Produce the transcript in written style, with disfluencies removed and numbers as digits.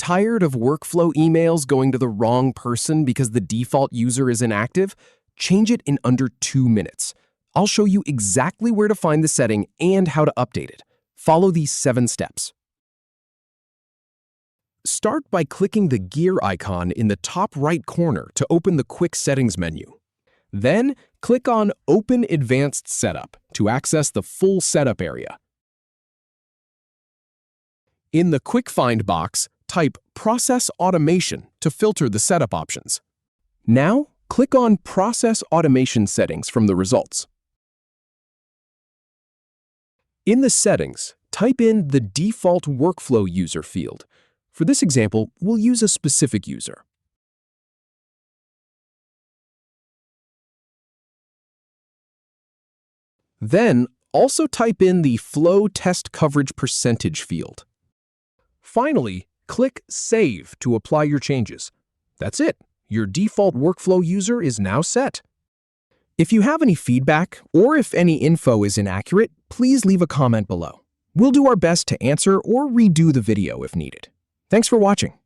Tired of workflow emails going to the wrong person because the default user is inactive? Change it in under 2 minutes. I'll show you exactly where to find the setting and how to update it. Follow these 7 steps. Start by clicking the gear icon in the top right corner to open the Quick Settings menu. Then, click on Open Advanced Setup to access the full setup area. In the Quick Find box, type Process Automation to filter the setup options. Now, click on Process Automation Settings from the results. In the settings, type in the default workflow user field. For this example, we'll use a specific user. Then, also type in the Flow Test Coverage Percentage field. Finally, click Save to apply your changes. That's it. Your default workflow user is now set. If you have any feedback or if any info is inaccurate, please leave a comment below. We'll do our best to answer or redo the video if needed. Thanks for watching.